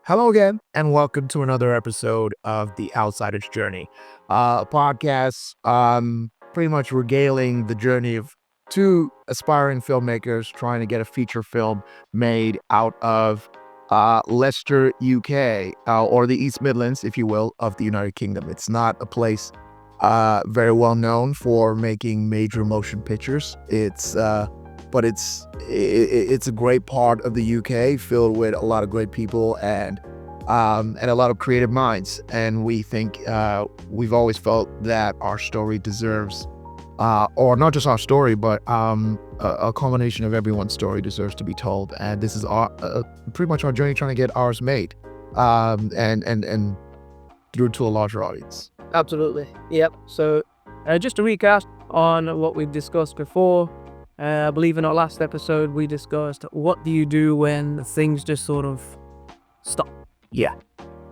Hello again, and welcome to another episode of The Outsider's Journey, a podcast pretty much regaling the journey of two aspiring filmmakers trying to get a feature film made out of Leicester, UK, or the East Midlands, if you will, of the United Kingdom. It's not a place very well known for making major motion pictures. But it's a great part of the UK, filled with a lot of great people and a lot of creative minds. And we think we've always felt that our story deserves, or not just our story, but a culmination of everyone's story deserves to be told. And this is pretty much our journey trying to get ours made, and through to a larger audience. Absolutely. Yep. So just to recap on what we've discussed before, I believe in our last episode, we discussed what do you do when things just sort of stop. Yeah.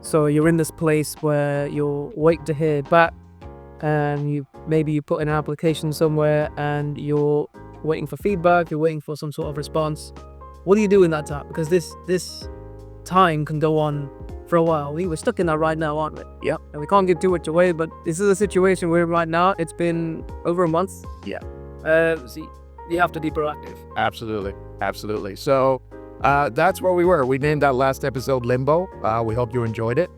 So you're in this place where you're waiting to hear back, and you put in an application somewhere and you're waiting for feedback, you're waiting for some sort of response. What do you do in that time? Because this time can go on for a while. We're stuck in that right now, aren't we? Yep. And we can't give too much away, but this is a situation we're in right now. It's been over a month. Yeah. So you have to be proactive. Absolutely. So that's where we were. We named that last episode Limbo. We hope you enjoyed it.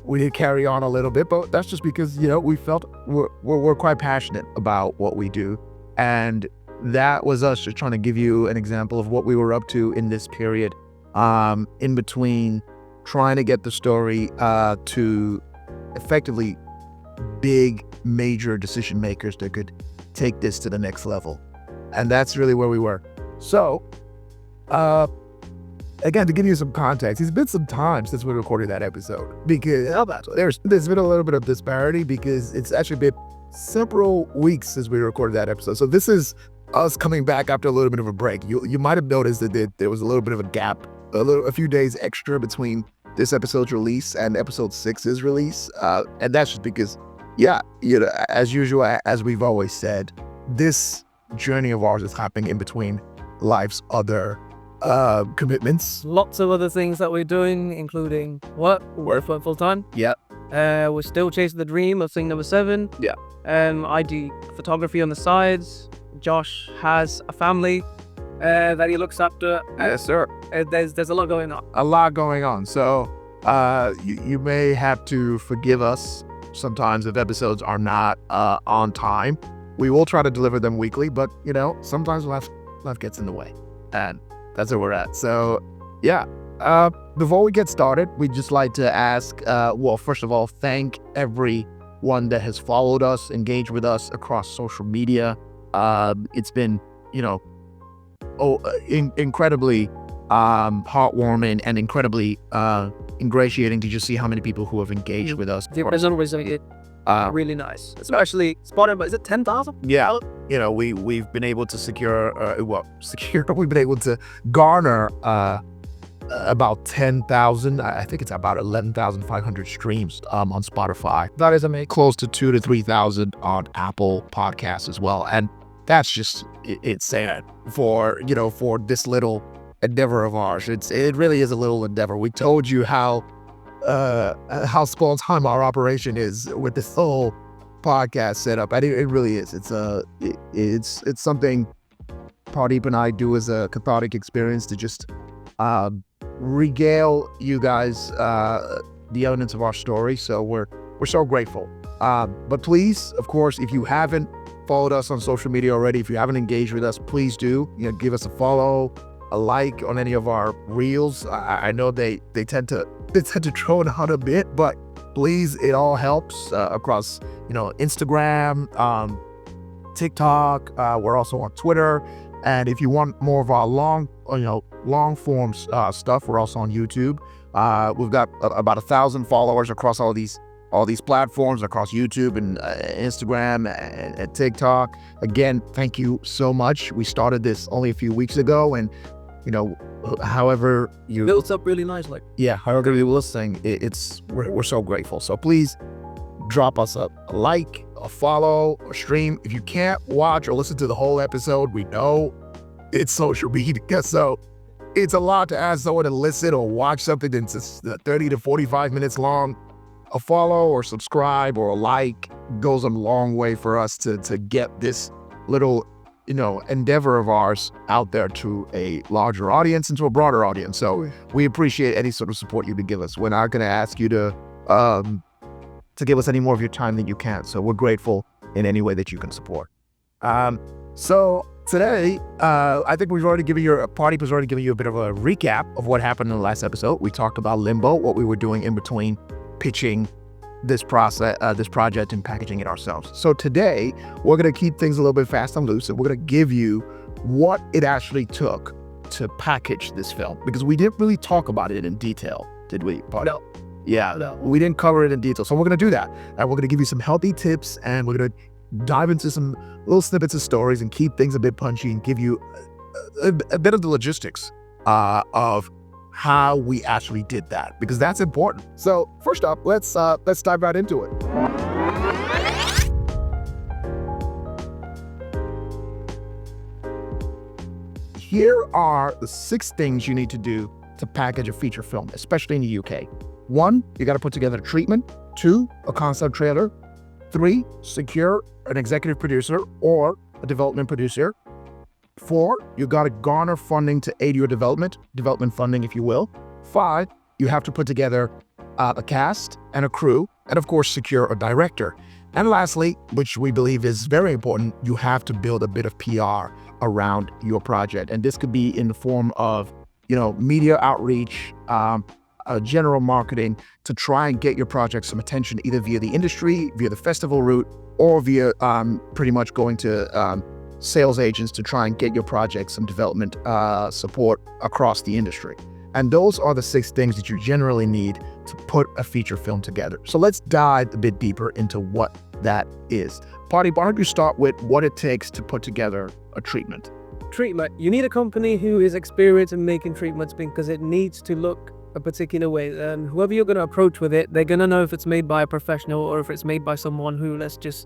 We did carry on a little bit, but that's just because, we felt we're quite passionate about what we do. And that was us just trying to give you an example of what we were up to in this period, in between trying to get the story to effectively big, major decision makers that could take this to the next level. And that's really where we were. So, again, to give you some context, it's been some time since we recorded that episode, because there's been a little bit of disparity, because it's actually been several weeks since we recorded that episode. So this is us coming back after a little bit of a break. You might have noticed that there was a little bit of a gap, a few days extra between this episode's release and episode 6's release. And that's just because, as usual, as we've always said, this journey of ours is happening in between life's other commitments. Lots of other things that we're doing, including work full time. Yeah. We're still chasing the dream of Singh number 7. Yeah. I do photography on the sides. Josh has a family that he looks after. Yes, sir. There's a lot going on. A lot going on. So you may have to forgive us sometimes if episodes are not on time. We will try to deliver them weekly, but sometimes life gets in the way, and that's where we're at. So before we get started, we'd just like to ask, first of all, thank everyone that has followed us, engaged with us across social media. It's been incredibly heartwarming and incredibly ingratiating to just see how many people who have engaged with us. The result was really nice, especially spotted. But is it 10,000? Yeah, we've been able to we've been able to garner about 10,000. I think it's about 11,500 streams on Spotify. That is amazing. Close to 2,000 to 3,000 on Apple Podcasts as well, and that's just insane for this little endeavor of ours. It really is a little endeavor. We told you how small time our operation is with this whole podcast setup, and it really is. It's something Pardeep and I do as a cathartic experience to just regale you guys the elements of our story. So we're so grateful. But please, of course, if you haven't followed us on social media already, if you haven't engaged with us, please do. Give us a follow, a like on any of our reels. I know they tend to drone out a bit, but please, it all helps across Instagram, TikTok. We're also on Twitter, and if you want more of our long form stuff, we're also on YouTube. We've got about 1,000 followers across all these platforms, across YouTube and Instagram and TikTok. Again, thank you so much. We started this only a few weeks ago, and however you built up really nicely. However you're listening, we're so grateful. So please drop us a like, a follow, a stream. If you can't watch or listen to the whole episode, we know it's social media, so It's a lot to ask someone to listen or watch something that's 30 to 45 minutes long. A follow or subscribe or a like goes a long way for us to get this little, endeavor of ours out there to a larger audience and to a broader audience. So we appreciate any sort of support you can give us. We're not going to ask you to give us any more of your time than you can. So we're grateful in any way that you can support. So today, I think Pardeep has already given you a bit of a recap of what happened in the last episode. We talked about Limbo, what we were doing in between pitching this project and packaging it ourselves. So today, we're going to keep things a little bit fast and loose, and we're going to give you what it actually took to package this film, because we didn't really talk about it in detail, did we, Pardeep? No. Yeah, No. we didn't cover it in detail. So we're going to do that. And we're going to give you some healthy tips, and we're going to dive into some little snippets of stories and keep things a bit punchy and give you a bit of the logistics of how we actually did that, because that's important. So first up, let's dive right into it. Here are the 6 things you need to do to package a feature film, especially in the UK. 1, you got to put together a treatment. 2, a concept trailer. 3, secure an executive producer or a development producer. 4, you got to garner funding to aid your development funding, if you will. 5, you have to put together a cast and a crew, and of course, secure a director. And lastly, which we believe is very important, you have to build a bit of PR around your project. And this could be in the form of, media outreach, general marketing, to try and get your project some attention, either via the industry, via the festival route, or via pretty much going to sales agents to try and get your project some development support across the industry. And those are the 6 things that you generally need to put a feature film together. So let's dive a bit deeper into what that is. Pardeep, why don't you start with what it takes to put together a treatment? Treatment. You need a company who is experienced in making treatments, because it needs to look a particular way. And whoever you're going to approach with it, they're going to know if it's made by a professional or if it's made by someone who, let's just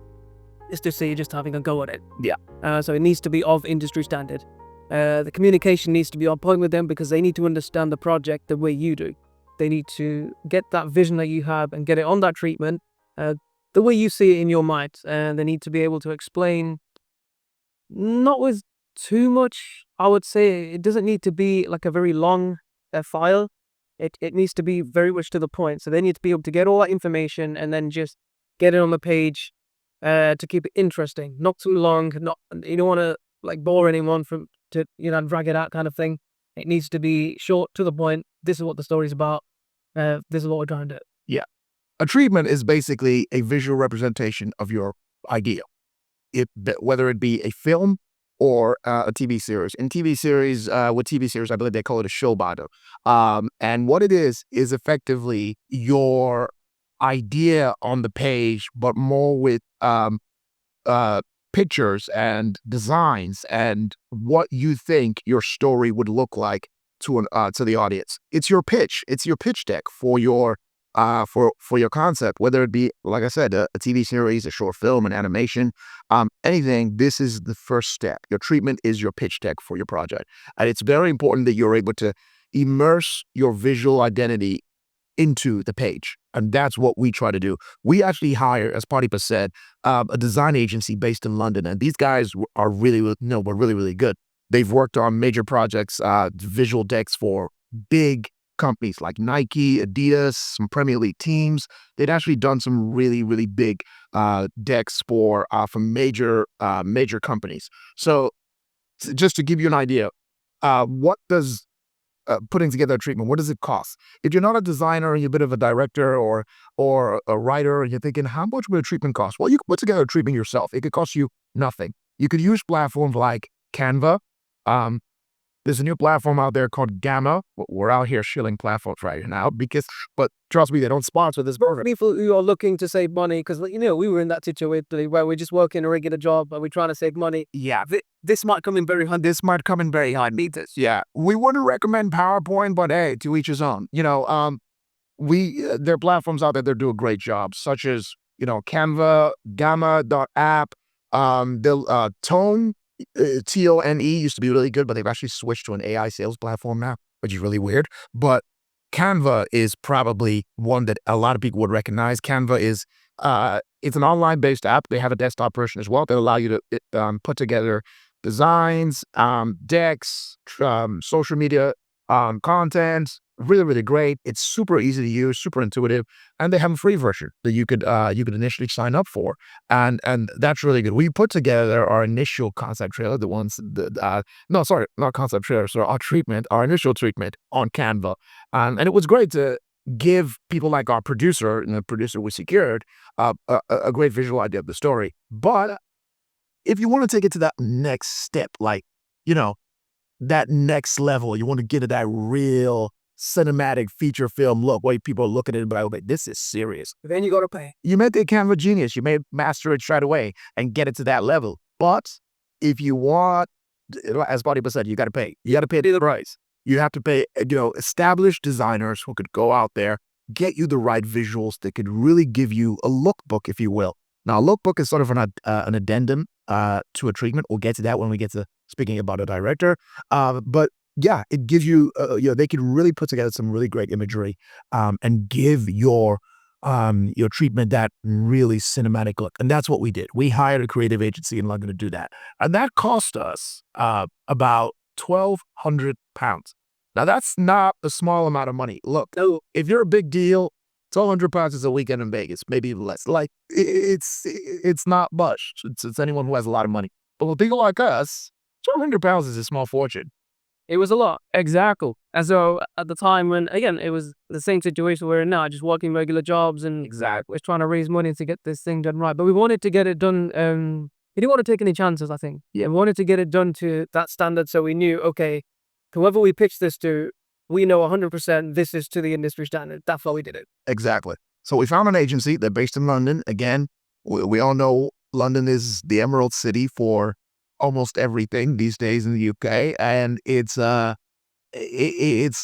say you're just having a go at it. Yeah. So it needs to be of industry standard. The communication needs to be on point with them, because they need to understand the project the way you do. They need to get that vision that you have and get it on that treatment the way you see it in your mind. And they need to be able to explain, not with too much, I would say. It doesn't need to be like a very long file. It needs to be very much to the point. So they need to be able to get all that information and then just get it on the page to keep it interesting, not too long. You don't want to bore anyone to drag it out kind of thing. It needs to be short, to the point. This is what the story's about. This is what we're trying to do. Yeah. A treatment is basically a visual representation of your idea, whether it be a film or a TV series. In TV series, with TV series, I believe they call it a show bottle. And what it is effectively your idea on the page, but more with pictures and designs and what you think your story would look like to the audience. It's your pitch. It's your pitch deck for your concept, whether it be, like I said, a TV series, a short film, an animation, anything. This is the first step. Your treatment is your pitch deck for your project. And it's very important that you're able to immerse your visual identity into the page. And that's what we try to do. We actually hire, as Pardeep said, a design agency based in London. And these guys are were really, really good. They've worked on major projects, visual decks for big companies like Nike, Adidas, some Premier League teams. They'd actually done some really, really big decks for major companies. So just to give you an idea, what does putting together a treatment, what does it cost? If you're not a designer and you're a bit of a director or a writer and you're thinking, how much would a treatment cost? Well, you can put together a treatment yourself. It could cost you nothing. You could use platforms like Canva. There's a new platform out there called Gamma. We're out here shilling platforms right now but trust me, they don't sponsor this For program. people who are looking to save money, because we were in that situation where we're just working a regular job and we're trying to save money. Yeah, This might come in very handy. this might come in very handy. Yeah, we wouldn't recommend PowerPoint, but hey, to each his own. There are platforms out there that do a great job, such as Canva, Gamma.app, Tone. Tone used to be really good, but they've actually switched to an AI sales platform now, which is really weird. But Canva is probably one that a lot of people would recognize. Canva is it's an online based app. They have a desktop version as well that allow you to put together designs, decks, social media content. Really, really great. It's super easy to use, super intuitive, and they have a free version that you could initially sign up for, and that's really good. We put together our initial concept trailer, the ones that no, sorry, not concept trailer, so our initial treatment on Canva, and it was great to give people like our producer and the producer we secured a great visual idea of the story. But if you want to take it to that next step, like, you know, that next level, you want to get to that real cinematic feature film look where people are looking at it, but I'm like, this is serious. Then you gotta pay. You made the Canva genius. You may master it straight away and get it to that level. But if you want, as Pardeep said, you got to pay. You got to pay the price. You have to pay, established designers who could go out there, get you the right visuals that could really give you a lookbook, if you will. Now, a lookbook is sort of an addendum to a treatment. We'll get to that when we get to speaking about a director. But yeah, it gives you, they can really put together some really great imagery and give your treatment that really cinematic look. And that's what we did. We hired a creative agency in London to do that. And that cost us about £1,200. Now, that's not a small amount of money. Look, if you're a big deal, £1,200 is a weekend in Vegas, maybe even less. Like, it's not much. It's anyone who has a lot of money. But for people like us, £1,200 is a small fortune. It was a lot, exactly. And so at the time when, again, it was the same situation we're in now, just working regular jobs and we're trying to raise money to get this thing done right. But we wanted to get it done. We didn't want to take any chances, I think. Yeah, we wanted to get it done to that standard, so we knew, okay, whoever we pitched this to, we know 100% this is to the industry standard. That's why we did it. Exactly. So we found an agency. They're based in London. Again, we all know London is the Emerald City for almost everything these days in the UK, and it's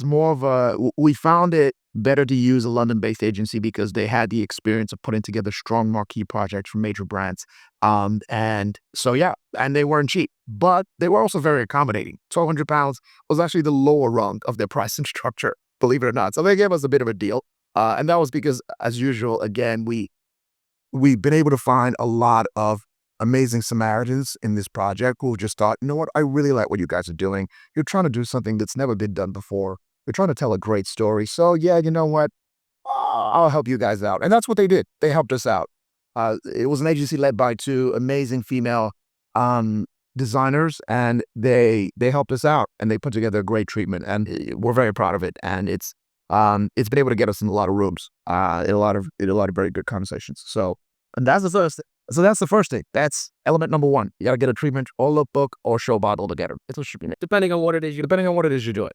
more of a. We found it better to use a London-based agency because they had the experience of putting together strong marquee projects for major brands. And so yeah, and they weren't cheap, but they were also very accommodating. £1,200 was actually the lower rung of their pricing structure, believe it or not. So they gave us a bit of a deal, and that was because, as usual, again, we've been able to find a lot of amazing Samaritans in this project who just thought, you know what, I really like what you guys are doing. You're trying to do something that's never been done before. You're trying to tell a great story. So yeah, you know what, I'll help you guys out. And that's what they did. They helped us out. It was an agency led by two amazing female designers, and they helped us out, and they put together a great treatment, and we're very proud of it. And it's been able to get us in a lot of rooms, in a lot of very good conversations. So, and that's the first thing. So that's the first thing. That's element number one. You got to get a treatment or lookbook or show bottle together. It's what should be. Depending on what it is you're doing.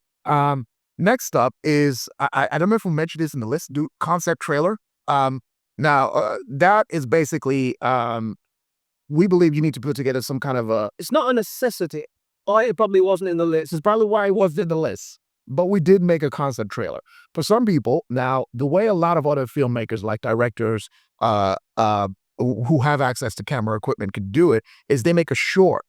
Next up is, I don't know if we mentioned this in the list, do concept trailer. Now, that is basically, we believe you need to put together some kind of a. It's not a necessity. It probably wasn't in the list. This is probably why it wasn't in the list. But we did make a concept trailer. For some people, now, the way a lot of other filmmakers, like directors, who have access to camera equipment can do it, is they make a short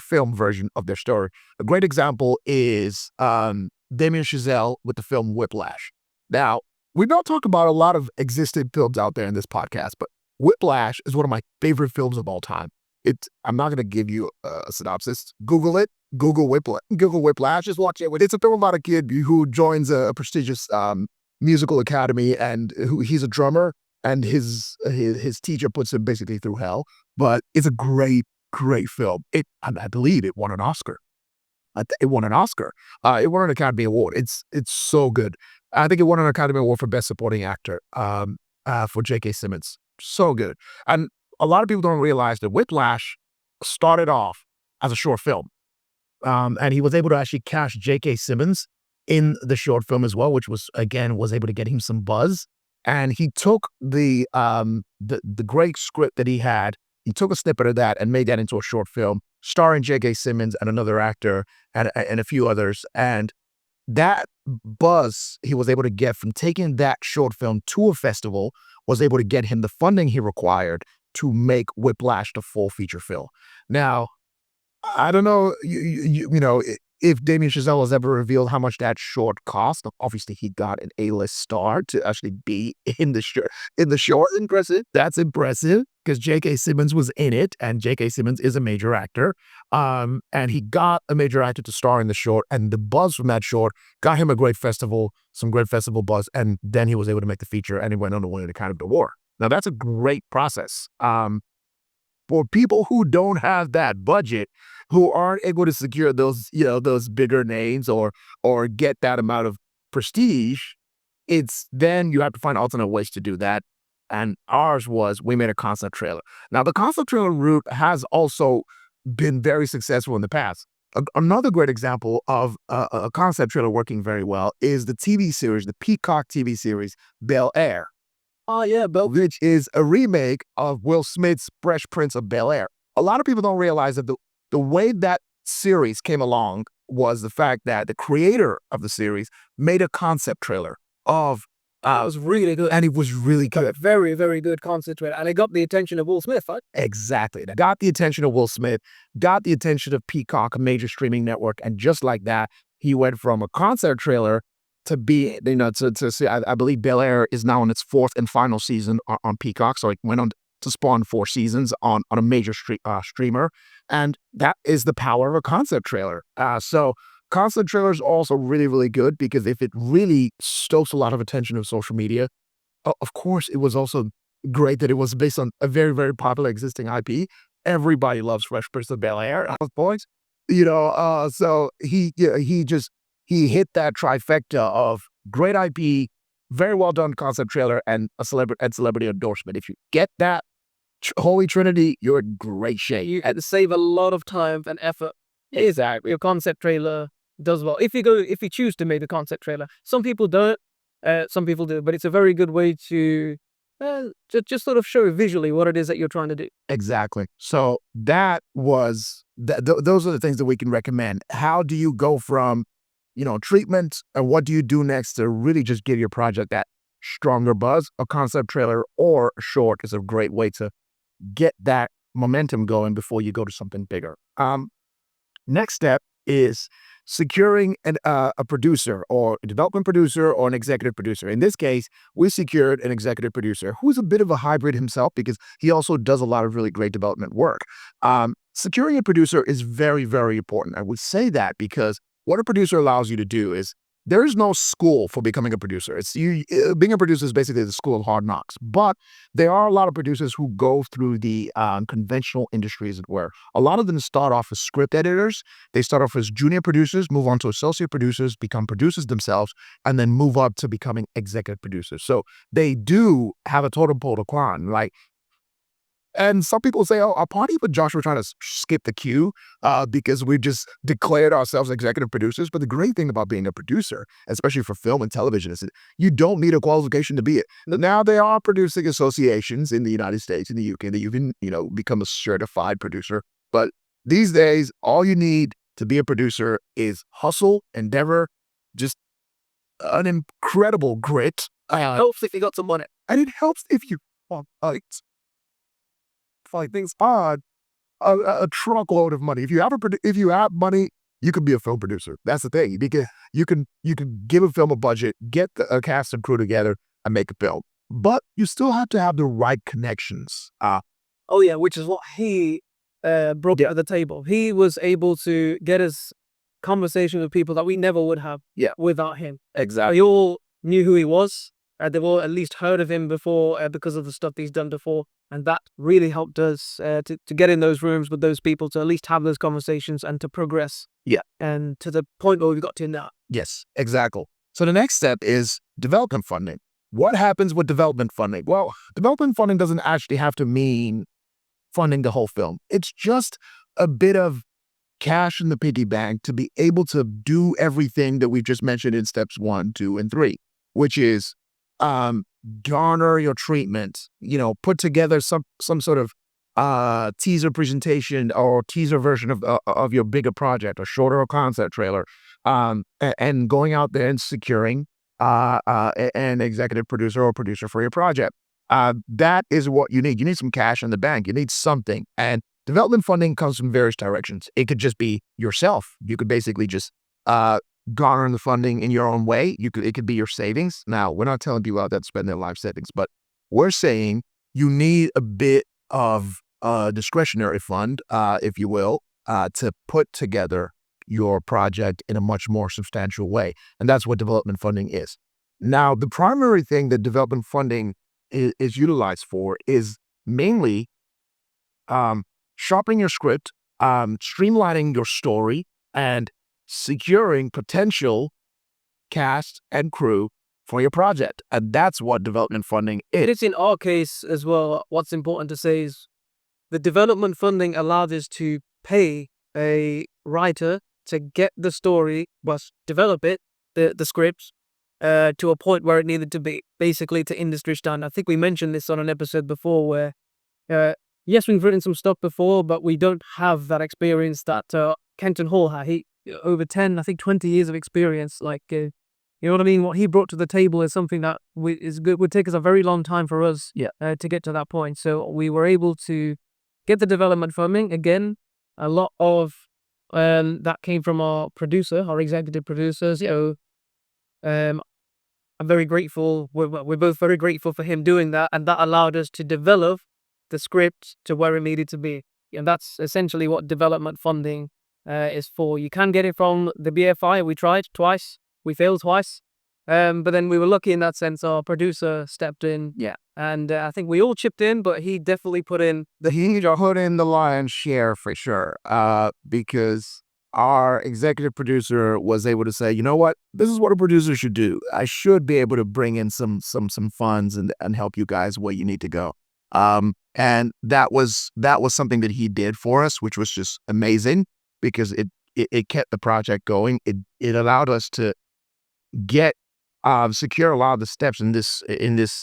film version of their story. A great example is Damien Chazelle with the film Whiplash. Now, we don't talk about a lot of existing films out there in this podcast, but Whiplash is one of my favorite films of all time. I'm not going to give you a synopsis. Google it. Google Whiplash. Just watch it. It's a film about a kid who joins a prestigious musical academy, and he's a drummer, and his teacher puts him basically through hell. But it's a great film. I believe it won an Oscar. It won an Oscar. It won an Academy Award. It's so good. I think it won an Academy Award for Best Supporting Actor for J.K. Simmons. So good. And a lot of people don't realize that Whiplash started off as a short film. And he was able to actually cast J.K. Simmons in the short film as well, which was able to get him some buzz. And he took the great script that he had, he took a snippet of that and made that into a short film starring J.K. Simmons and another actor and a few others. And that buzz he was able to get from taking that short film to a festival was able to get him the funding he required to make Whiplash the full feature film. Now, I don't know, if Damien Chazelle has ever revealed how much that short cost. Obviously, he got an A-list star to actually be in the short. In the short, impressive. That's impressive because J.K. Simmons was in it, and J.K. Simmons is a major actor. And he got a major actor to star in the short, and the buzz from that short got him some great festival buzz, and then he was able to make the feature, and he went on to win the Academy Award. Now that's a great process. For people who don't have that budget, who aren't able to secure those bigger names or get that amount of prestige, it's then you have to find alternate ways to do that. And ours was we made a concept trailer. Now the concept trailer route has also been very successful in the past. Another great example of a concept trailer working very well is the TV series, the Peacock TV series Bel Air, Oh yeah, but which is a remake of Will Smith's Fresh Prince of Bel-Air. A lot of people don't realize that the way that series came along was the fact that the creator of the series made a concept trailer of, it was really good. and it was really good. Very, very good concept trailer. And it got the attention of Will Smith, right? Exactly. That got the attention of Will Smith, got the attention of Peacock, a major streaming network, and just like that, he went from a concept trailer to be, to see. I believe Bel Air is now in its fourth and final season on Peacock, so it went on to spawn 4 seasons on a major streamer, and that is the power of a concept trailer. So concept trailers are also really, really good because if it really stokes a lot of attention of social media, of course, it was also great that it was based on a very, very popular existing IP. Everybody loves Fresh Prince of Bel-Air at this point, so he hit that trifecta of great IP, very well done concept trailer, and celebrity endorsement. If you get that holy trinity, you're in great shape. You had to save a lot of time and effort. Exactly. Your concept trailer does well. If you choose to make the concept trailer, some people don't, some people do, but it's a very good way to just sort of show visually what it is that you're trying to do. Exactly. So that was those are the things that we can recommend. How do you go from treatment, and what do you do next to really just give your project that stronger buzz? A concept trailer or a short is a great way to get that momentum going before you go to something bigger. Next step is securing a producer or a development producer or an executive producer. In this case, we secured an executive producer who's a bit of a hybrid himself because he also does a lot of really great development work. Securing a producer is very, very important. I would say that because what a producer allows you to do is there is no school for becoming a producer. Being a producer is basically the school of hard knocks. But there are a lot of producers who go through the conventional industries where a lot of them start off as script editors. They start off as junior producers, move on to associate producers, become producers themselves, and then move up to becoming executive producers. So they do have a totem pole to climb. And some people say, oh, are Pardeep and Joshua trying to skip the queue because we just declared ourselves executive producers? But the great thing about being a producer, especially for film and television, is that you don't need a qualification to be it. Now, there are producing associations in the United States, in the UK, that you can, become a certified producer. But these days, all you need to be a producer is hustle, endeavor, just an incredible grit. It helps if you got some money. And it helps if you fight things hard, a truckload of money. If you have money, you can be a film producer. That's the thing. Because you can give a film a budget, get a cast and crew together, and make a film. But you still have to have the right connections. Oh yeah, which is what he brought to the table. He was able to get us conversation with people that we never would have without him. Exactly. We all knew who he was. They've all at least heard of him before because of the stuff he's done before. And that really helped us to get in those rooms with those people, to at least have those conversations and to progress. Yeah. And to the point where we've got to now. Yes, exactly. So the next step is development funding. What happens with development funding? Well, development funding doesn't actually have to mean funding the whole film. It's just a bit of cash in the piggy bank to be able to do everything that we've just mentioned in steps 1, 2, and 3, which is garner your treatment, put together some sort of teaser presentation or teaser version of your bigger project, or shorter or concept trailer, and going out there and securing an executive producer or producer for your project. That is what you need. You need some cash in the bank. You need something. And development funding comes from various directions. It could just be yourself. You could basically just garner the funding in your own way. It could be your savings. Now, we're not telling people out there to spend their life savings, but we're saying you need a bit of discretionary fund, if you will, to put together your project in a much more substantial way. And that's what development funding is. Now, the primary thing that development funding is utilized for is mainly sharpening your script, streamlining your story, and securing potential cast and crew for your project. And that's what development funding It is. is in our case as well. What's important to say is the development funding allowed us to pay a writer to get the story, but develop it, the script, to a point where it needed to be, basically to industry standard. I think we mentioned this on an episode before where, yes, we've written some stuff before, but we don't have that experience that Kenton Hall had. He over 10, I think 20 years of experience. Like, you know what I mean? What he brought to the table is something that is good. Would take us a very long time for us to get to that point. So we were able to get the development funding. Again, a lot of that came from our producer, our executive producers. I'm very grateful. We're both very grateful for him doing that, and that allowed us to develop the script to where it needed to be. And that's essentially what development funding is for. You can get it from the BFI. We tried twice. We failed twice. But then we were lucky in that sense. Our producer stepped in. Yeah. And I think we all chipped in, but he definitely put in He put in the lion's share for sure, because our executive producer was able to say, you know what, this is what a producer should do. I should be able to bring in some funds and help you guys where you need to go. And that was something that he did for us, which was just amazing because it kept the project going. It allowed us to get secure a lot of the steps in this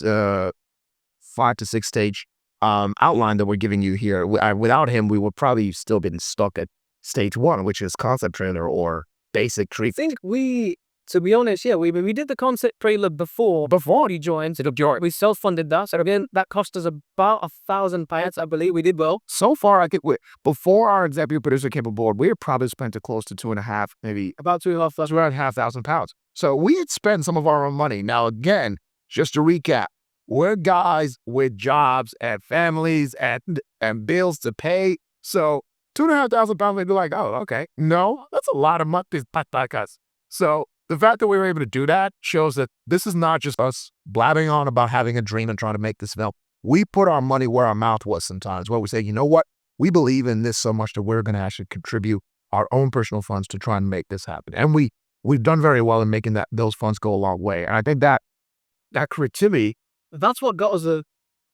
5 to 6 stage outline that we're giving you here. Without him, we would probably still been stuck at stage 1, which is concept trailer or basic I treat. think to be honest, we did the concept trailer before he joined. We self-funded that. So again, that cost us about £1,000, I believe. We did well. So far, I think before our executive producer came aboard, we had probably spent close to £2,500, maybe About £2,500. So we had spent some of our own money. Now, again, just to recap, we're guys with jobs and families and bills to pay. So £2,500, they'd be like, oh, okay. No, that's a lot of money. So the fact that we were able to do that shows that this is not just us blabbing on about having a dream and trying to make this film. We put our money where our mouth was sometimes, where we say, you know what? We believe in this so much that we're going to actually contribute our own personal funds to try and make this happen. And we've done very well in making those funds go a long way. And I think that creativity, that's what got us a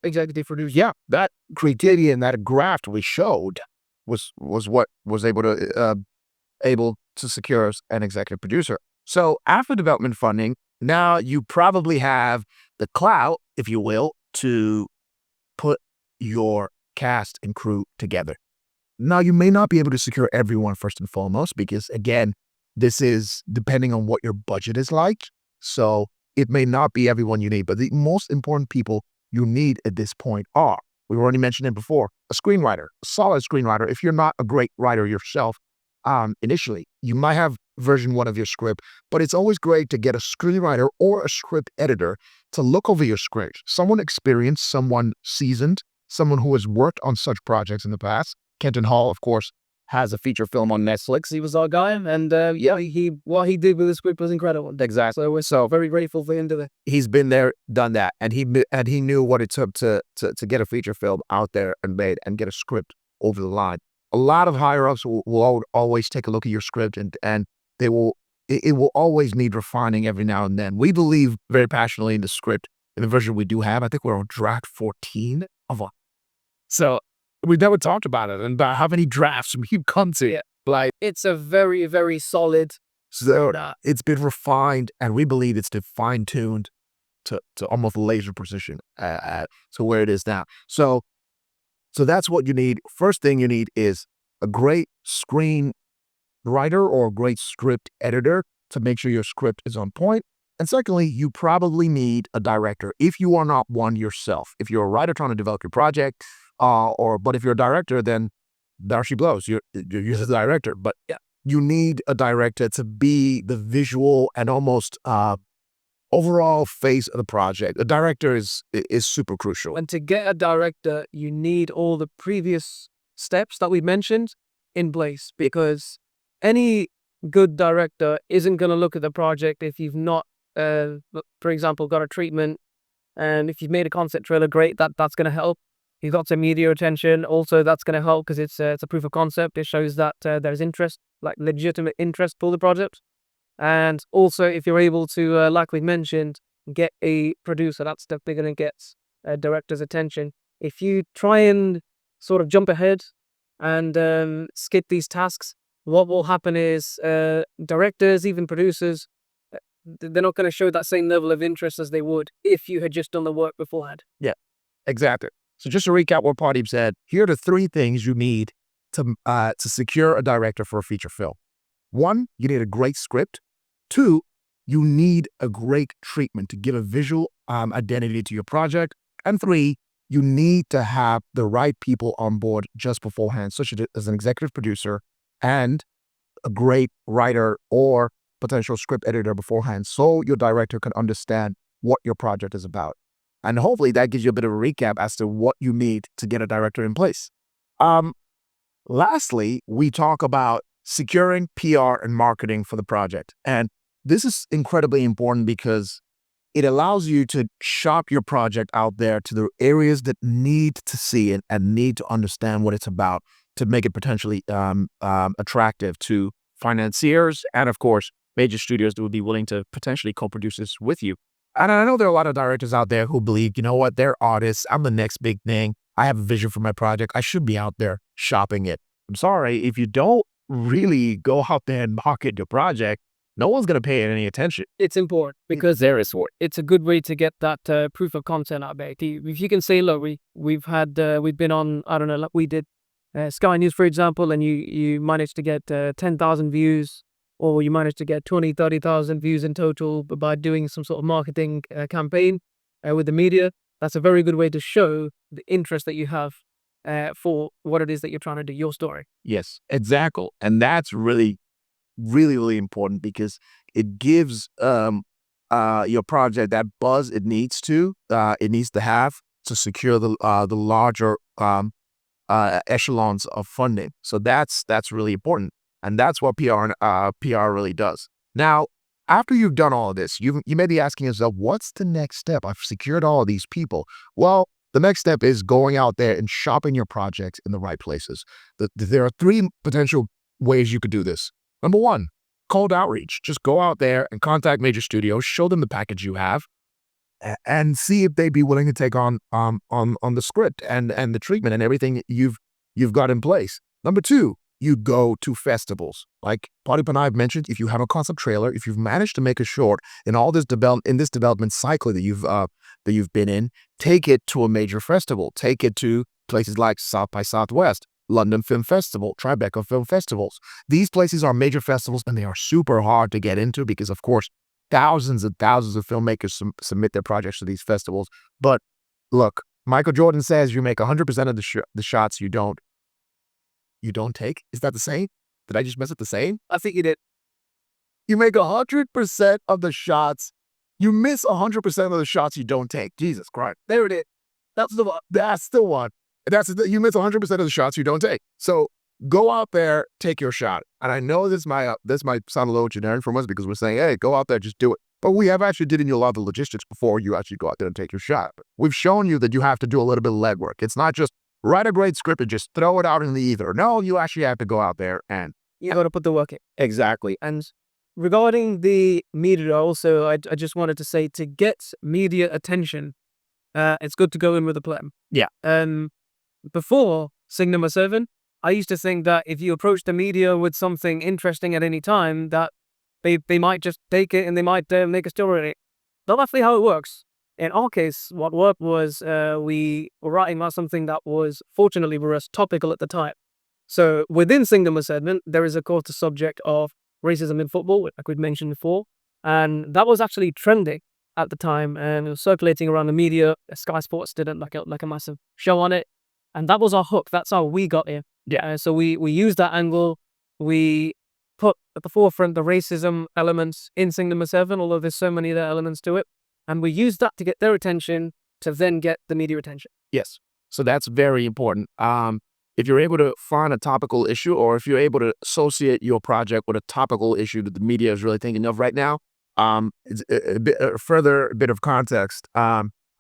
executive producer. yeah, that creativity and that graft we showed was what was able to secure us an executive producer. So after development funding, now you probably have the clout, if you will, to put your cast and crew together. Now, you may not be able to secure everyone first and foremost, because again, this is depending on what your budget is like. So it may not be everyone you need, but the most important people you need at this point are, we've already mentioned it before, a screenwriter, a solid screenwriter. If you're not a great writer yourself, initially, you might have version 1 of your script, but it's always great to get a screenwriter or a script editor to look over your script. Someone experienced, someone seasoned, someone who has worked on such projects in the past. Kenton Hall, of course, has a feature film on Netflix. He was our guy, and what he did with the script was incredible. Exactly. So we're so very grateful for him to that. He's been there, done that, and he knew what it took to get a feature film out there and made and get a script over the line. A lot of higher ups will always take a look at your script, and it will always need refining every now and then. We believe very passionately in the script, in the version we do have. I think we're on draft 14 of a. So we've never talked about it and about how many drafts we've come to. Yeah. Like, it's a very, very solid. So it's been refined, and we believe it's been fine-tuned to almost laser precision to where it is now. So that's what you need. First thing you need is a great screenwriter or a great script editor to make sure your script is on point. And secondly, you probably need a director if you are not one yourself. If you're a writer trying to develop your project, but if you're a director, then there she blows. You're the director, but you need a director to be the visual and almost overall face of the project. A director is super crucial. And to get a director, you need all the previous steps that we mentioned in place, because any good director isn't going to look at the project if you've not, for example, got a treatment. And if you've made a concept trailer, great, that's going to help. You've got some media attention, also that's going to help because it's a proof of concept. It shows that there's interest, like legitimate interest for the project. And also, if you're able to, like we mentioned, get a producer, that's definitely going to get a director's attention. If you try and sort of jump ahead and skip these tasks, what will happen is directors, even producers, they're not going to show that same level of interest as they would if you had just done the work beforehand. Yeah, exactly. So just to recap what Pardeep said, here are the 3 things you need to secure a director for a feature film. 1, you need a great script. 2, you need a great treatment to give a visual identity to your project. And 3, you need to have the right people on board just beforehand, such as an executive producer and a great writer or potential script editor beforehand, so your director can understand what your project is about. And hopefully that gives you a bit of a recap as to what you need to get a director in place. Lastly, we talk about securing PR and marketing for the project. And this is incredibly important because it allows you to shop your project out there to the areas that need to see it and need to understand what it's about to make it potentially attractive to financiers and, of course, major studios that would be willing to potentially co-produce this with you. And I know there are a lot of directors out there who believe, you know what, they're artists. I'm the next big thing. I have a vision for my project. I should be out there shopping it. I'm sorry, if you don't really go out there and market your project, no one's going to pay it any attention. It's important because it's a good way to get that proof of content out there. If you can say, look, we've been on, I don't know, like we did Sky News, for example, and you managed to get 10,000 views, or you managed to get 20, 30,000 views in total by doing some sort of marketing campaign with the media. That's a very good way to show the interest that you have for what it is that you're trying to do, your story. Yes, exactly. And that's really, really, really important because it gives your project that buzz it needs to have to secure the larger echelons of funding. So that's really important. And that's what PR really does. Now, after you've done all of this, you may be asking yourself, what's the next step? I've secured all of these people. Well, the next step is going out there and shopping your projects in the right places. There are 3 potential ways you could do this. Number 1, cold outreach. Just go out there and contact major studios, show them the package you have, and see if they'd be willing to take on the script and the treatment and everything you've got in place. Number 2, you go to festivals. Like Pardeep and I have mentioned, if you have a concept trailer, if you've managed to make a short in all this development cycle that you've been in, take it to a major festival. Take it to places like South by Southwest, London Film Festival, Tribeca Film Festivals. These places are major festivals and they are super hard to get into because, of course, thousands and thousands of filmmakers submit their projects to these festivals. But look, Michael Jordan says you make 100% of the shots you don't take. Is that the same? Did I just mess up the same? I think you did. You make 100% of the shots. You miss 100% of the shots you don't take. Jesus Christ. There it is. That's the one. That's the one. You miss 100% of the shots you don't take. So go out there, take your shot. And I know this might sound a little generic from us because we're saying, hey, go out there, just do it. But we have actually did in you a lot of the logistics before you actually go out there and take your shot. We've shown you that you have to do a little bit of legwork. It's not just write a great script and just throw it out in the ether. No, you actually have to go out there and you got to put the work in. Exactly. And regarding the media, also, I just wanted to say, to get media attention, it's good to go in with a plan. Yeah. Before Singh number 7, I used to think that if you approach the media with something interesting at any time, that they might just take it and they might make a story on it. That's actually how it works. In our case, what worked was we were writing about something that was, fortunately for us, topical at the time. So within Singh number 7, there is, of course, the subject of racism in football, like we'd mentioned before. And that was actually trending at the time, and it was circulating around the media. Sky Sports did like a massive show on it. And that was our hook. That's how we got in. Yeah. So we use that angle. We put at the forefront the racism elements in Sing Number 7, although there's so many other elements to it. And we use that to get their attention to then get the media attention. Yes. So that's very important. If you're able to find a topical issue, or if you're able to associate your project with a topical issue that the media is really thinking of right now, it's a bit of context.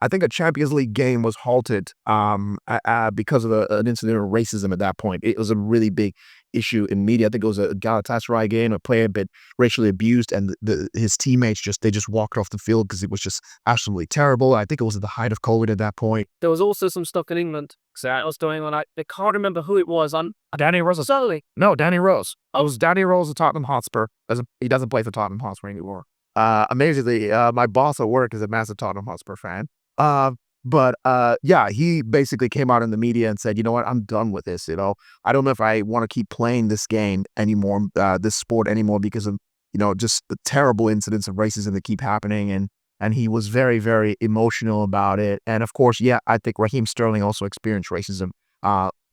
I think a Champions League game was halted because of an incident of racism at that point. It was a really big issue in media. I think it was a Galatasaray game, a player had been racially abused, and his teammates just walked off the field because it was just absolutely terrible. I think it was at the height of COVID at that point. There was also some stuff in England that was going on. I can't remember who it was. Danny Rose. Suddenly. No, Danny Rose. It was Danny Rose of Tottenham Hotspur. He doesn't play for Tottenham Hotspur anymore. Amazingly, my boss at work is a massive Tottenham Hotspur fan. Yeah, he basically came out in the media and said, you know what, I'm done with this. I don't know if I want to keep playing this game anymore, this sport anymore, because of, just the terrible incidents of racism that keep happening. And he was very, very emotional about it. And of course, yeah, I think Raheem Sterling also experienced racism,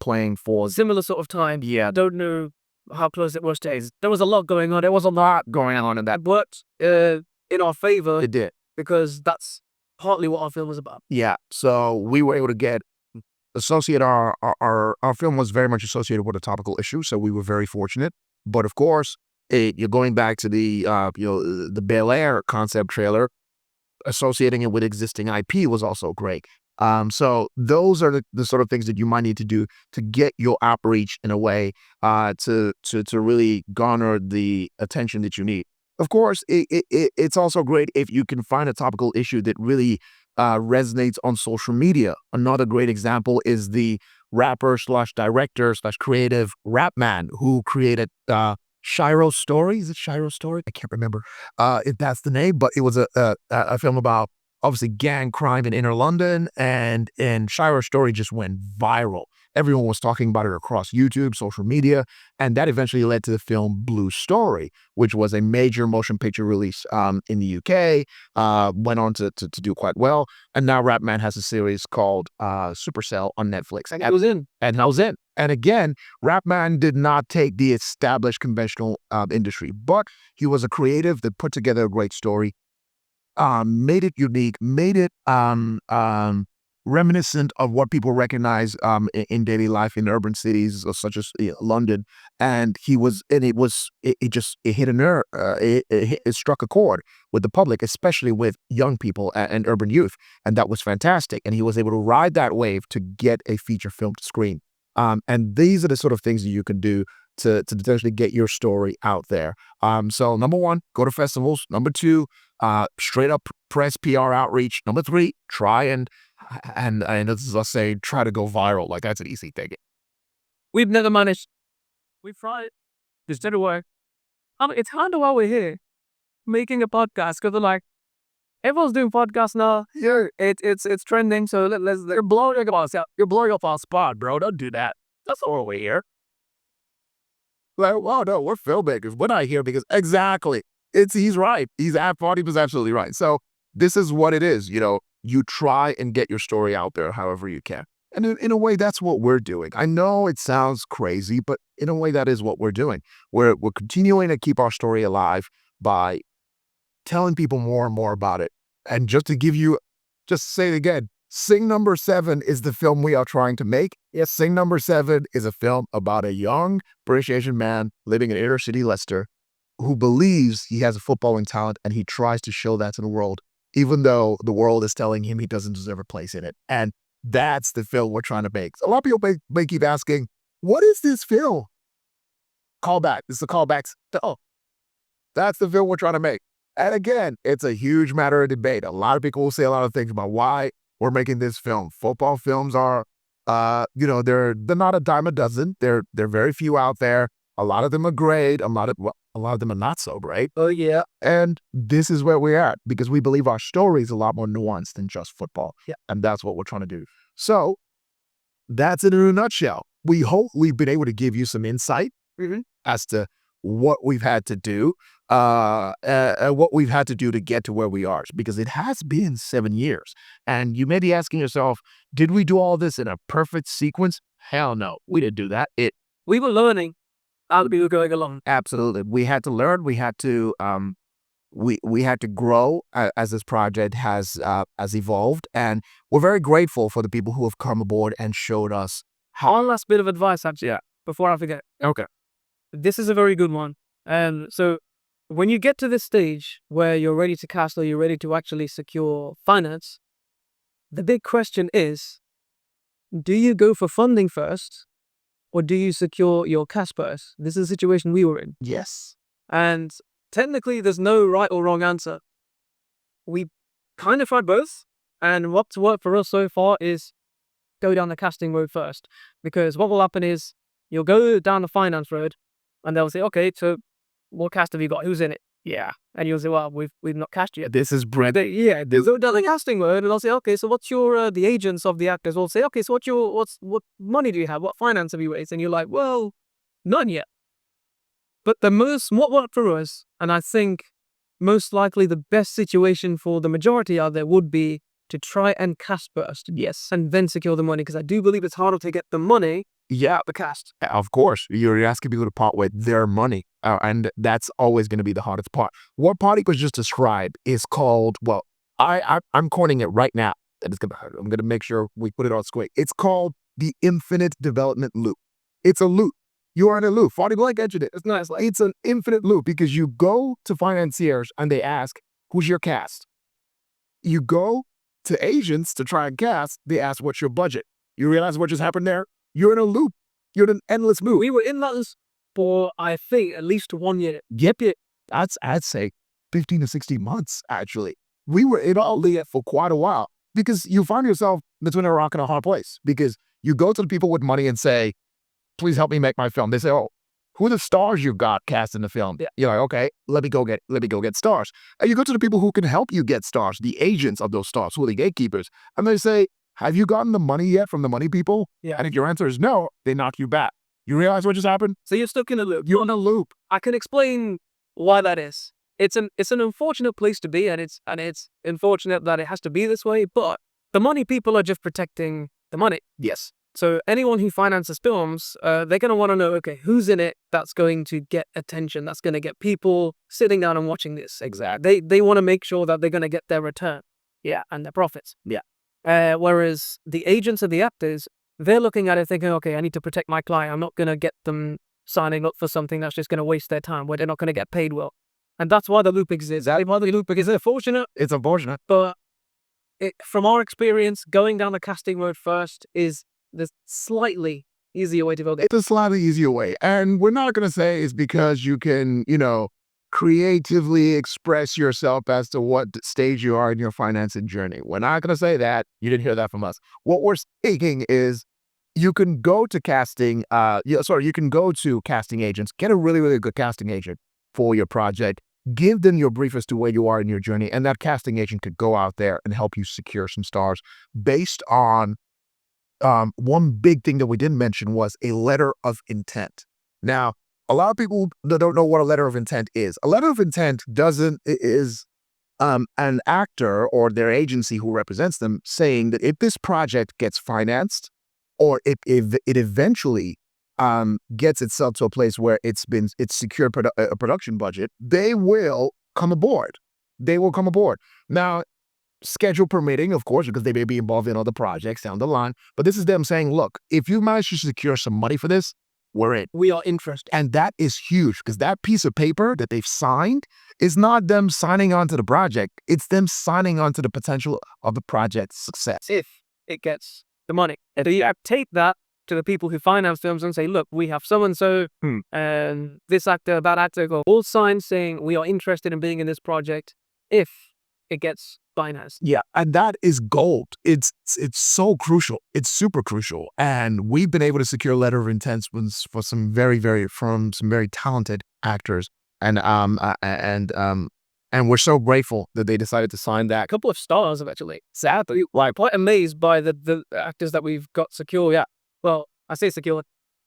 playing for similar sort of time. Yeah. I don't know how close it was to his. There was a lot going on. There was a lot going on in that. But in our favor. It did. Because that's partly what our film was about. Yeah. So we were able to associate our film was very much associated with a topical issue. So we were very fortunate. But of course, you're going back to the the Bel Air concept trailer, associating it with existing IP was also great. So those are the sort of things that you might need to do to get your outreach in a way to really garner the attention that you need. Of course, it's also great if you can find a topical issue that really resonates on social media. Another great example is the rapper slash director slash creative Rapman, who created Shiro Story. Is it Shiro Story? I can't remember if that's the name, but it was a film about obviously gang crime in inner London, and Shiro Story just went viral. Everyone was talking about it across YouTube, social media, and that eventually led to the film Blue Story, which was a major motion picture release in the UK, went on to do quite well, and now Rapman has a series called Supercell on Netflix. And I was in. And again, Rapman did not take the established conventional industry, but he was a creative that put together a great story, made it unique, made it reminiscent of what people recognize in daily life in urban cities such as London. And it hit a nerve. It struck a chord with the public, especially with young people and urban youth, and that was fantastic. And he was able to ride that wave to get a feature film to screen. And these are the sort of things that you can do to potentially get your story out there. So number one, go to festivals. Number two, straight up press PR outreach. Number three, try and this is us saying try to go viral. Like, that's an easy thing. We've never managed. We've tried. This didn't work. It's kind of why we're here, making a podcast, because like everyone's doing podcasts now. Yeah, it's trending. So you're blowing up us out. You're blowing up our spot, bro. Don't do that. That's not why we're here. Like, well, no, we're filmmakers. We're not here because exactly. He's right. Pardeep is absolutely right. So this is what it is. You try and get your story out there however you can. And in a way, that's what we're doing. I know it sounds crazy, but in a way, that is what we're doing. We're continuing to keep our story alive by telling people more and more about it. And just to say it again, Sing Number 7 is the film we are trying to make. Yes, Sing Number 7 is a film about a young British Asian man living in inner city Leicester who believes he has a footballing talent, and he tries to show that to the world, even though the world is telling him he doesn't deserve a place in it. And that's the film we're trying to make. A lot of people may keep asking, what is this film? Callback. This is a callback. Oh, that's the film we're trying to make. And again, it's a huge matter of debate. A lot of people will say a lot of things about why we're making this film. Football films are, they're not a dime a dozen. They're very few out there. A lot of them are great. A lot of them are not so great. Oh, yeah. And this is where we're at, because we believe our story is a lot more nuanced than just football. Yeah. And that's what we're trying to do. So that's it in a nutshell. We hope we've been able to give you some insight as to what we've had to do, what we've had to do to get to where we are, because it has been 7 years. And you may be asking yourself, did we do all this in a perfect sequence? Hell no, we didn't do that. It we were learning as we were going along. Absolutely. We had to learn. We had to we had to grow as this project has evolved, and we're very grateful for the people who have come aboard and showed us how. One last bit of advice, actually, before I forget. Okay. This is a very good one. And so when you get to this stage where you're ready to cast or you're ready to actually secure finance, the big question is, do you go for funding first or do you secure your cast first? This is the situation we were in. Yes. And technically, there's no right or wrong answer. We kind of tried both. And what's worked for us so far is go down the casting road first. Because what will happen is you'll go down the finance road and they'll say, okay, so what cast have you got? Who's in it? Yeah. And you'll say, well, we've not cast yet. This is Brent. They'll go down the casting road and they'll say, okay, so what's your, the agents of the actors will say, okay, so what money do you have? What finance have you raised? And you're like, well, none yet. But what worked for us, and I think most likely the best situation for the majority out there would be to try and cast first. Yes. And then secure the money, because I do believe it's harder to get the money. Yeah. The cast. Of course, you're asking people to part with their money, and that's always going to be the hardest part. What Pardeep was just described is called, well, I'm coining it right now. I'm going to make sure we put it on square. It's called the infinite development loop. It's a loop. You are in a loop. Farty Blank entered it. It's nice. It's an infinite loop because you go to financiers and they ask, who's your cast? You go to agents to try and cast. They ask, what's your budget? You realize what just happened there? You're in a loop. You're in an endless loop. We were in that for, I think, at least 1 year. Yep. I'd say 15 to 60 months, actually. We were in all that for quite a while because you find yourself between a rock and a hard place because you go to the people with money and say, please help me make my film. They say, oh, who are the stars you've got cast in the film? Yeah. You're like, okay, let me go get stars. And you go to the people who can help you get stars, the agents of those stars, who are the gatekeepers. And they say, have you gotten the money yet from the money people? Yeah. And if your answer is no, they knock you back. You realize what just happened? So you're stuck in a loop. You're in a loop. I can explain why that is. It's an unfortunate place to be, and it's unfortunate that it has to be this way, but the money people are just protecting the money. Yes. So anyone who finances films, they're going to want to know, okay, who's in it that's going to get attention, that's going to get people sitting down and watching this. Exactly. They want to make sure that they're going to get their return. Yeah, and their profits. Yeah. Whereas the agents and the actors, they're looking at it thinking, okay, I need to protect my client. I'm not going to get them signing up for something that's just going to waste their time, where they're not going to get paid well. And that's why the loop exists. That's why the loop is unfortunate. It's unfortunate. But from our experience, going down the casting road first is the slightly easier way to go. It's a slightly easier way. And we're not going to say it's because you can, creatively express yourself as to what stage you are in your financing journey. We're not going to say that. You didn't hear that from us. What we're saying is you can go to you can go to casting agents, get a really, really good casting agent for your project, give them your brief as to where you are in your journey, and that casting agent could go out there and help you secure some stars based on one big thing that we didn't mention was a letter of intent. Now, a lot of people that don't know what a letter of intent is. A letter of intent is an actor or their agency who represents them saying that if this project gets financed or if it eventually gets itself to a place where it's secured a production budget, they will come aboard. They will come aboard. Now, schedule permitting, of course, because they may be involved in other projects down the line. But this is them saying, look, if you manage to secure some money for this, we're in. We are interested. And that is huge because that piece of paper that they've signed is not them signing on to the project. It's them signing on to the potential of the project's success. If it gets the money. So you take that to the people who finance films and say, look, we have so-and-so and this actor, that actor, all signs saying we are interested in being in this project if it gets financed. Yeah, and that is gold. It's so crucial. It's super crucial. And we've been able to secure letter of intent for some very talented actors. And we're so grateful that they decided to sign that. A couple of stars have actually. Sadly, quite amazed by the actors that we've got secure. Yeah. Well, I say secure.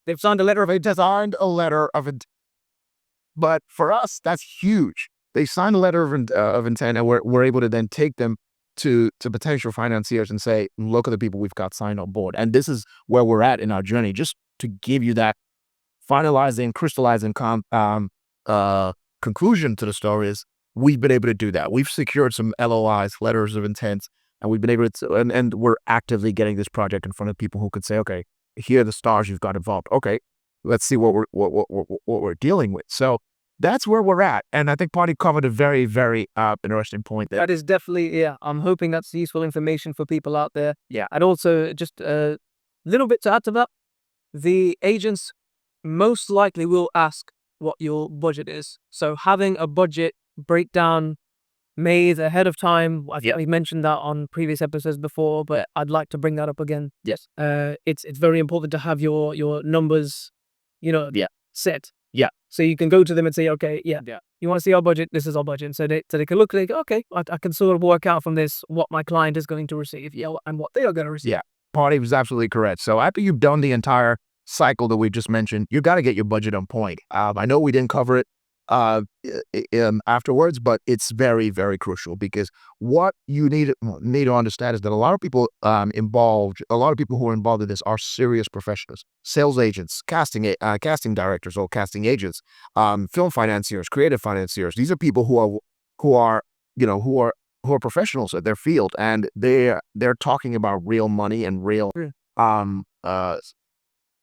They've signed a letter of intent. But for us, that's huge. They signed a letter of intent, and we're able to then take them to potential financiers and say, look at the people we've got signed on board. And this is where we're at in our journey, just to give you that finalizing, crystallizing conclusion to the stories, we've been able to do that. We've secured some LOIs, letters of intent, and we've been able to, and we're actively getting this project in front of people who could say, okay, here are the stars you've got involved. Okay, let's see what we're dealing with. So that's where we're at. And I think Party covered a very, very interesting point there. That is definitely, yeah, I'm hoping that's useful information for people out there. Yeah. And also, just a little bit to add to that, the agents most likely will ask what your budget is. So having a budget breakdown made ahead of time, I think we mentioned that on previous episodes before, but I'd like to bring that up again. Yes. It's very important to have your numbers, set. Yeah. So you can go to them and say, okay, you want to see our budget? This is our budget. So they can look like, okay, I can sort of work out from this what my client is going to receive, and what they are going to receive. Yeah. Party was absolutely correct. So after you've done the entire cycle that we just mentioned, you got to get your budget on point. I know we didn't cover it afterwards, but it's very, very crucial, because what you need to understand is that a lot of people who are involved in this are serious professionals: sales agents, casting directors or casting agents, film financiers, creative financiers. These are people who are professionals at their field, and they're talking about real money and real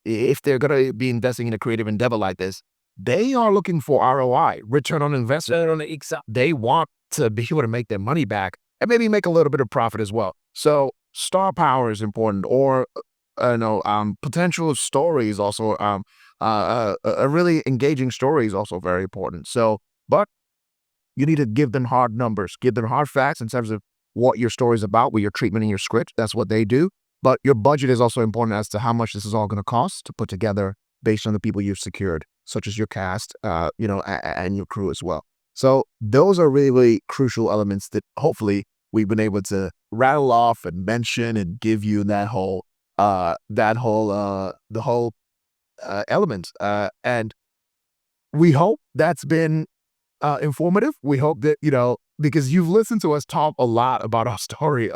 if they're going to be investing in a creative endeavor like this, they are looking for ROI, return on investment. They want to be able to make their money back and maybe make a little bit of profit as well. So star power is important, or potential stories also. A really engaging story is also very important. So, but you need to give them hard numbers, give them hard facts in terms of what your story is about, what your treatment in your script. That's what they do. But your budget is also important as to how much this is all going to cost to put together based on the people you've secured, such as your cast, and your crew as well. So those are really, really crucial elements that hopefully we've been able to rattle off and mention and give you the whole element. And we hope that's been informative. We hope that, because you've listened to us talk a lot about our story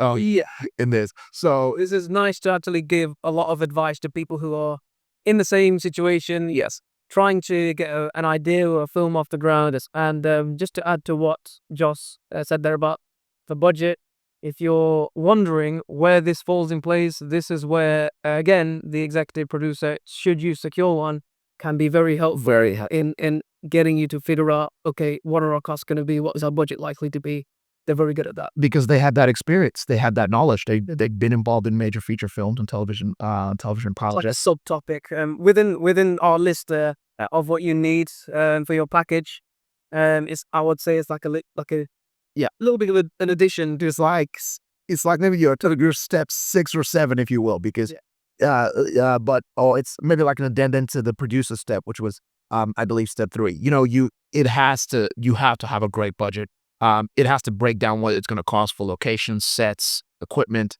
in this. So this is nice to actually give a lot of advice to people who are in the same situation. Yes. Trying to get an idea or a film off the ground. And just to add to what Josh said there about the budget, if you're wondering where this falls in place, this is where, again, the executive producer, should you secure one, can be very helpful in getting you to figure out, okay, what are our costs going to be? What is our budget likely to be? They're very good at that. Because they had that experience. They had that knowledge. They've been involved in major feature films and television pilots. Like a subtopic within our list of what you need for your package. I would say it's like a little bit of an addition. It's like maybe your step 6 or 7, if you will, because it's maybe like an addendum to the producer step, which was I believe step 3. You have to have a great budget. It has to break down what it's going to cost for locations, sets, equipment,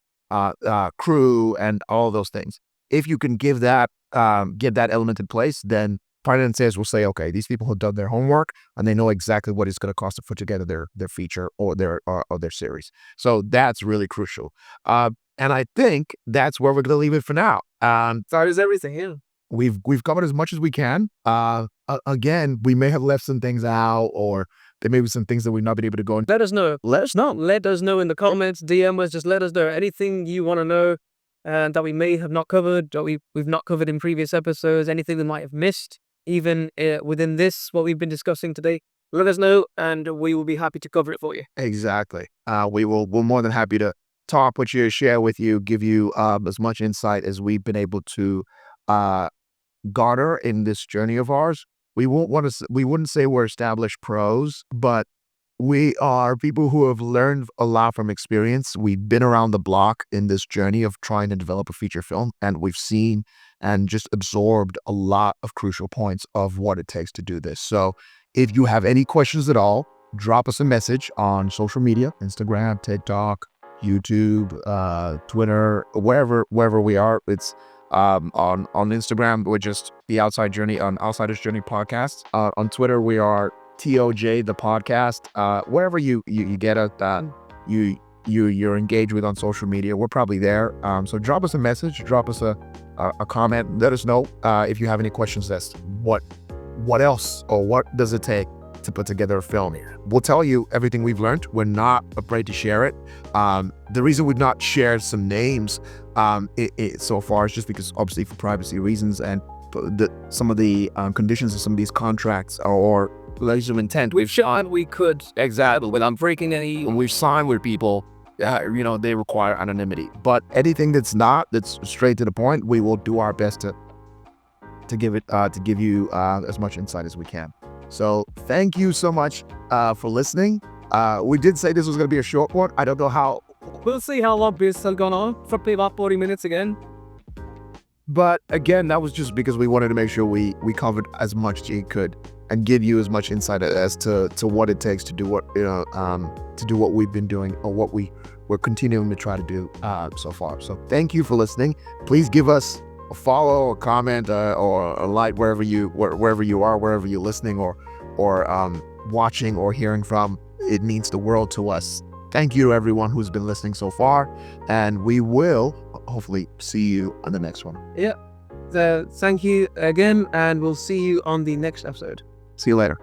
crew, and all those things. If you can give that element in place, then financiers will say, okay, these people have done their homework and they know exactly what it's going to cost to put together their feature or their series. So that's really crucial. And I think that's where we're going to leave it for now. That is everything. Yeah. We've covered as much as we can. Again, we may have left some things out, or there may be some things that we've not been able to go into. Let us know. Let us know in the comments, DM us. Just let us know anything you want to know that we may have not covered, or we've not covered in previous episodes. Anything we might have missed, even within what we've been discussing today. Let us know, and we will be happy to cover it for you. Exactly. We're more than happy to talk with you, share with you, give you as much insight as we've been able to garner in this journey of ours. We wouldn't say we're established pros, but we are people who have learned a lot from experience. We've been around the block in this journey of trying to develop a feature film, and we've seen and just absorbed a lot of crucial points of what it takes to do this. So if you have any questions at all, drop us a message on social media, Instagram, TikTok, YouTube, Twitter, wherever we are. It's on Instagram, we're just The Outside Journey, on Outsiders Journey Podcast. On Twitter, we are TOJ the podcast. Wherever you get it, you're engaged with on social media, we're probably there. So drop us a message, drop us a comment. Let us know if you have any questions as to what else or what does it take to put together a film. We'll tell you everything we've learned. We're not afraid to share it. The reason we've not shared some names so far is just because, obviously, for privacy reasons and some of the conditions of some of these contracts or letters of intent We've shown we could exactly without breaking any. when we've signed with people, they require anonymity. But anything that's straight to the point, we will do our best to give you as much insight as we can. So thank you so much for listening. We did say this was going to be a short one. I don't know how. We'll see how long this has gone on. Probably about 40 minutes again. But again, that was just because we wanted to make sure we covered as much as you could and give you as much insight as to what it takes to do what we've been doing or what we're continuing to try to do so far. So thank you for listening. Please give us a follow, a comment, or a like wherever you are, wherever you're listening or watching or hearing from. It means the world to us. Thank you to everyone who's been listening so far, and we will hopefully see you on the next one. Yeah. So thank you again, and we'll see you on the next episode. See you later.